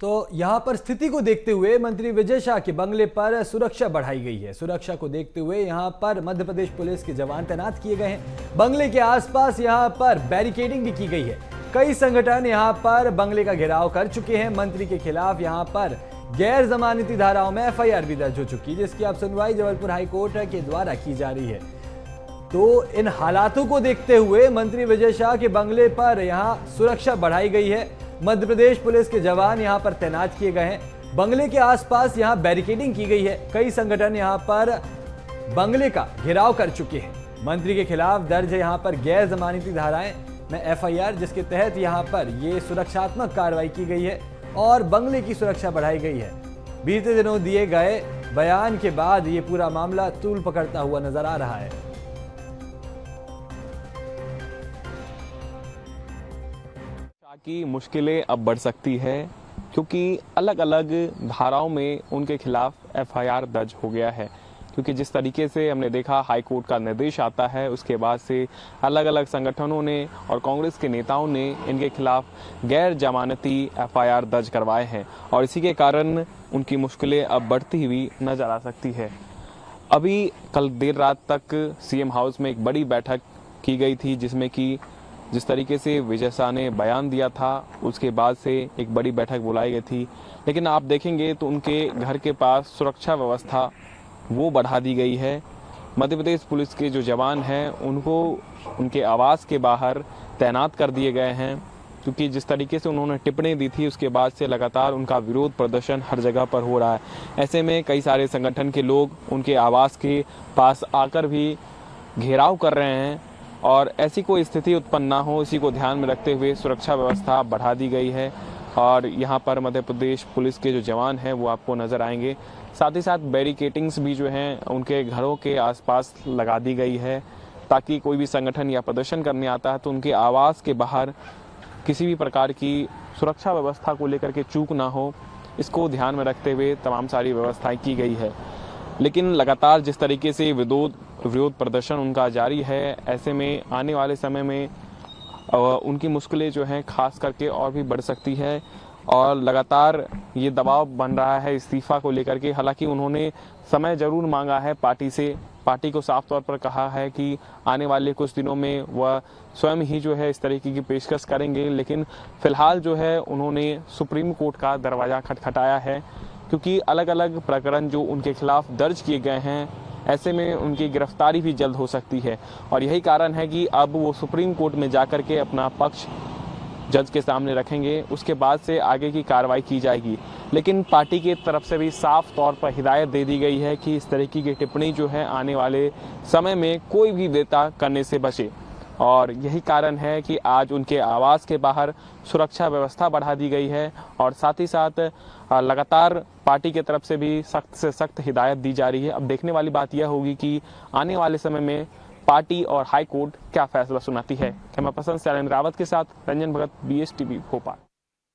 तो यहां पर स्थिति को देखते हुए मंत्री विजय शाह के बंगले पर सुरक्षा बढ़ाई गई है। सुरक्षा को देखते हुए यहां पर मध्य प्रदेश पुलिस के जवान तैनात किए गए हैं। बंगले के आसपास यहां पर बैरिकेडिंग भी की गई है। कई संगठन यहां पर बंगले का घेराव कर चुके हैं। मंत्री के खिलाफ यहां पर गैर जमानती धाराओं में एफआईआर भी दर्ज हो चुकी है, जिसकी अब सुनवाई जबलपुर हाईकोर्ट के द्वारा की जा रही है। तो इन हालातों को देखते हुए मंत्री विजय शाह के बंगले पर यहां सुरक्षा बढ़ाई गई है। मध्य प्रदेश पुलिस के जवान यहां पर तैनात किए गए हैं। बंगले के आसपास यहां बैरिकेडिंग की गई है। कई संगठन यहां पर बंगले का घेराव कर चुके हैं। मंत्री के खिलाफ दर्ज है यहां पर गैर जमानती धाराएं में एफआईआर, जिसके तहत यहां पर ये सुरक्षात्मक कार्रवाई की गई है और बंगले की सुरक्षा बढ़ाई गई है। बीते दिनों दिए गए बयान के बाद ये पूरा मामला तूल पकड़ता हुआ नजर आ रहा है। की मुश्किलें अब बढ़ सकती है, क्योंकि अलग अलग धाराओं में उनके खिलाफ एफआईआर दर्ज हो गया है। क्योंकि जिस तरीके से हमने देखा हाईकोर्ट का निर्देश आता है, उसके बाद से अलग अलग संगठनों ने और कांग्रेस के नेताओं ने इनके खिलाफ गैर जमानती एफआईआर दर्ज करवाए हैं और इसी के कारण उनकी मुश्किलें अब बढ़ती हुई नजर आ सकती है। अभी कल देर रात तक सीएम हाउस में एक बड़ी बैठक की गई थी, जिसमें कि जिस तरीके से विजय शाह ने बयान दिया था, उसके बाद से एक बड़ी बैठक बुलाई गई थी। लेकिन आप देखेंगे तो उनके घर के पास सुरक्षा व्यवस्था वो बढ़ा दी गई है। मध्य प्रदेश पुलिस के जो जवान हैं उनको उनके आवास के बाहर तैनात कर दिए गए हैं, क्योंकि जिस तरीके से उन्होंने टिप्पणी दी थी उसके बाद से लगातार उनका विरोध प्रदर्शन हर जगह पर हो रहा है। ऐसे में कई सारे संगठन के लोग उनके आवास के पास आकर भी घेराव कर रहे हैं और ऐसी कोई स्थिति उत्पन्न ना हो, इसी को ध्यान में रखते हुए सुरक्षा व्यवस्था बढ़ा दी गई है। और यहाँ पर मध्य प्रदेश पुलिस के जो जवान हैं वो आपको नज़र आएंगे। साथ ही साथ बैरिकेटिंग्स भी जो हैं उनके घरों के आसपास लगा दी गई है, ताकि कोई भी संगठन या प्रदर्शन करने आता है तो उनके आवास के बाहर किसी भी प्रकार की सुरक्षा व्यवस्था को लेकर के चूक ना हो, इसको ध्यान में रखते हुए तमाम सारी व्यवस्थाएँ की गई है। लेकिन लगातार जिस तरीके से विरोध प्रदर्शन उनका जारी है, ऐसे में आने वाले समय में उनकी मुश्किलें जो हैं खास करके और भी बढ़ सकती है और लगातार ये दबाव बन रहा है इस्तीफा को लेकर के। हालांकि उन्होंने समय जरूर मांगा है पार्टी से, पार्टी को साफ तौर पर कहा है कि आने वाले कुछ दिनों में वह स्वयं ही जो है इस तरीके की पेशकश करेंगे। लेकिन फिलहाल जो है उन्होंने सुप्रीम कोर्ट का दरवाज़ा खटखटाया है, क्योंकि अलग अलग प्रकरण जो उनके खिलाफ दर्ज किए गए हैं, ऐसे में उनकी गिरफ्तारी भी जल्द हो सकती है। और यही कारण है कि अब वो सुप्रीम कोर्ट में जाकर के अपना पक्ष जज के सामने रखेंगे, उसके बाद से आगे की कार्रवाई की जाएगी। लेकिन पार्टी की तरफ से भी साफ तौर पर हिदायत दे दी गई है कि इस तरीके की टिप्पणी जो है आने वाले समय में कोई भी नेता करने से बचे। और यही कारण है कि आज उनके आवास के बाहर सुरक्षा व्यवस्था बढ़ा दी गई है और साथ ही साथ लगातार पार्टी की तरफ से भी सख्त से सख्त हिदायत दी जा रही है। अब देखने वाली बात यह होगी कि आने वाले समय में पार्टी और हाई कोर्ट क्या फैसला सुनाती है। कैमरा पर्सन शैलेंद्र रावत के साथ रंजन भगत, BSTV भोपाल।